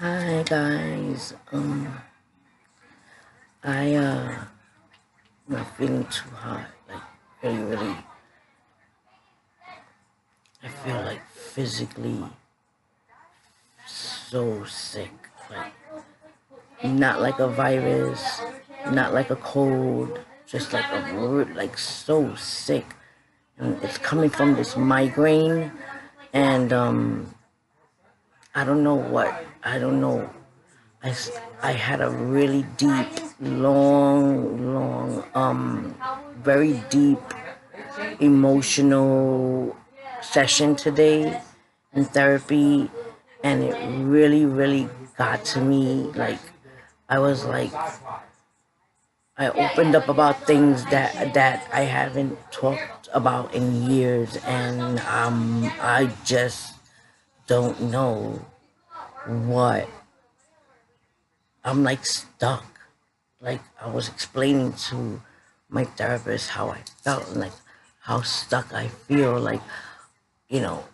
Hi guys. I'm not feeling too hot. Like really, I feel like physically so sick. Like not like a virus, not like a cold, just like like so sick. And it's coming from this migraine, and I don't know what. I don't know. I had a really deep, long, very deep emotional session today in therapy, and it really got to me. Like I was like, I opened up about things that I haven't talked about in years, and I just don't know what. I'm like stuck. Like I was explaining to my therapist how I felt and like how stuck I feel. Like, you know,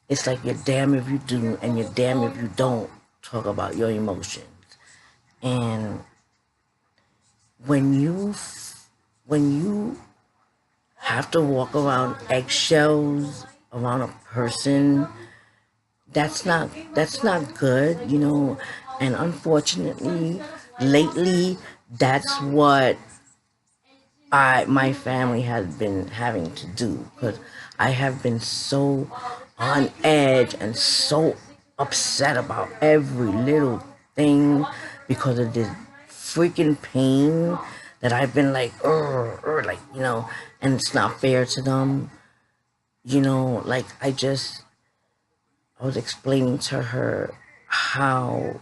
it's like you're damned if you do and you're damned if you don't talk about your emotions. And when you when you have to walk around eggshells around a person, that's not good, And unfortunately, lately, that's what my family has been having to do because I have been so on edge and so upset about every little thing because of this freaking pain that I've been like, like, and it's not fair to them, like I was explaining to her how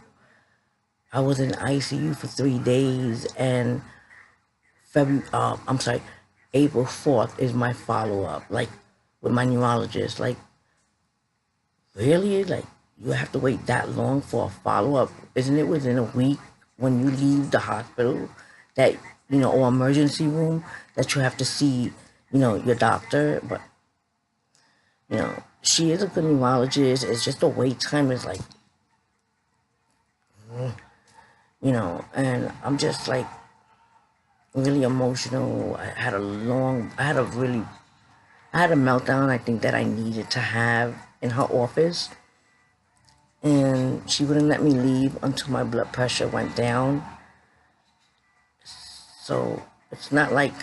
I was in ICU for 3 days and I'm sorry, April 4th is my follow up, like with my neurologist. Like, really? Like, you have to wait that long for a follow up? Isn't it within a week when you leave the hospital that, or emergency room that you have to see, your doctor? But, she is a good neurologist. It's just the wait time is like, and I'm just like really emotional. I had a meltdown I think that I needed to have in her office. And she wouldn't let me leave until my blood pressure went down. So it's not like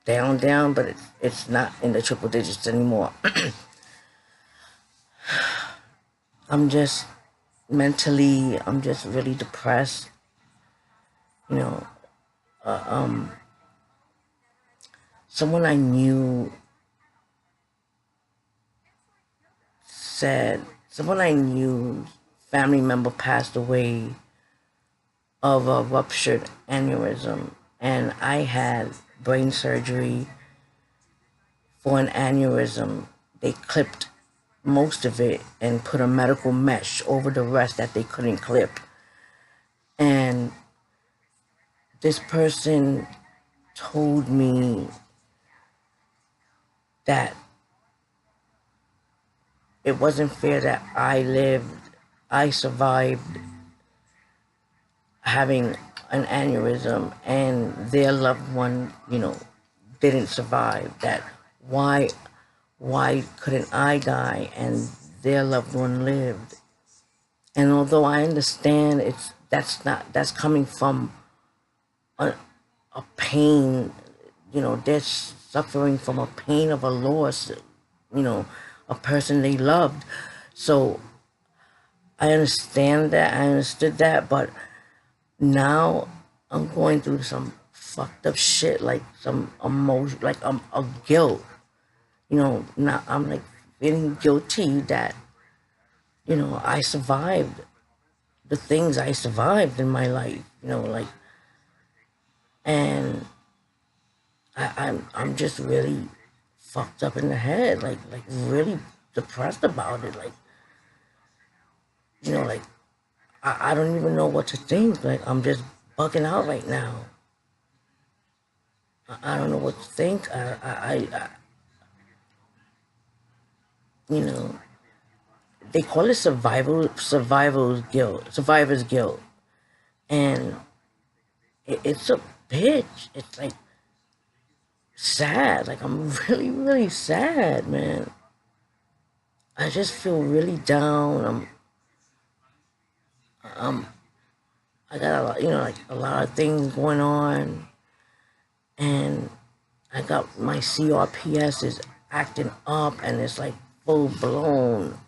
down, but it's not in the triple digits anymore. I'm just I'm just really depressed. You know, uh, um, someone I knew someone I knew, family member passed away of a ruptured aneurysm, and I had brain surgery for an aneurysm. They clipped most of it and put a medical mesh over the rest that they couldn't clip. And this person told me that it wasn't fair that I survived having an aneurysm and their loved one, didn't survive. That why why couldn't I die and their loved one lived? And although I understand that's coming from a, a pain, they're suffering from a pain of a loss, a person they loved. So I understand that, I understood that, but now I'm going through some fucked up shit, like some emotion, like a guilt, now I'm like feeling guilty that, I survived the things I survived in my life, like, and I'm just really fucked up in the head, like really depressed about it, like, like I don't even know what to think, like I'm just bugging out right now. I don't know what to think. I you know, they call it survivor's guilt, and it's a bitch. It's like sad. Like I'm really, really sad, man. I just feel really down. I'm I got a lot, like a lot of things going on, and I got my CRPS is acting up, and it's like full blown,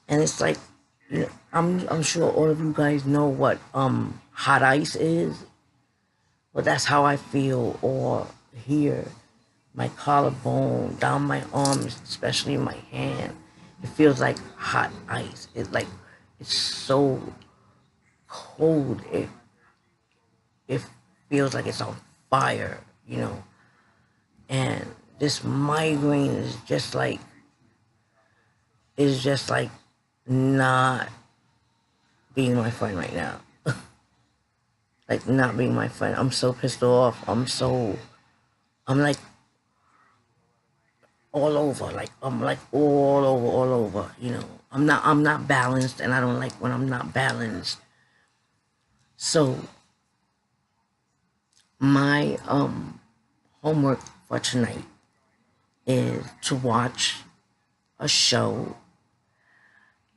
and it's like, I'm sure all of you guys know what hot ice is. Well, that's how I feel, or here, my collarbone, down my arms, especially my hand. It feels like hot ice. It's so cold. It feels like it's on fire. And this migraine is just like not being my friend right now. Like not being my friend. I'm so pissed off. I'm like all over. Like I'm like all over. I'm not balanced, and I don't like when I'm not balanced. So my homework for tonight is to watch a show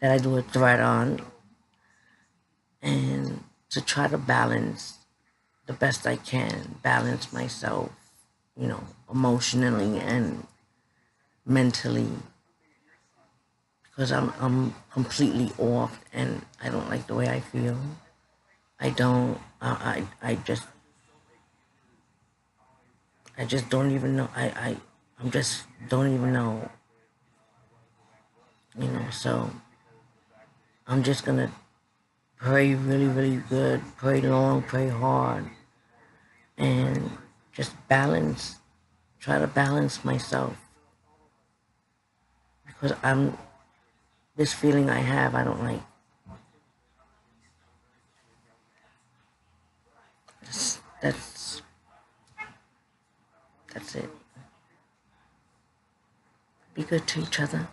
that I do a thread on, and to try to balance the best I can, balance myself, emotionally and mentally, because I'm completely off, and I don't like the way I feel. I don't. I just don't even know. I'm just don't even know. So I'm just gonna pray really, really good, pray long, pray hard, and just try to balance myself, because this feeling I have, I don't like. That's it. Be good to each other.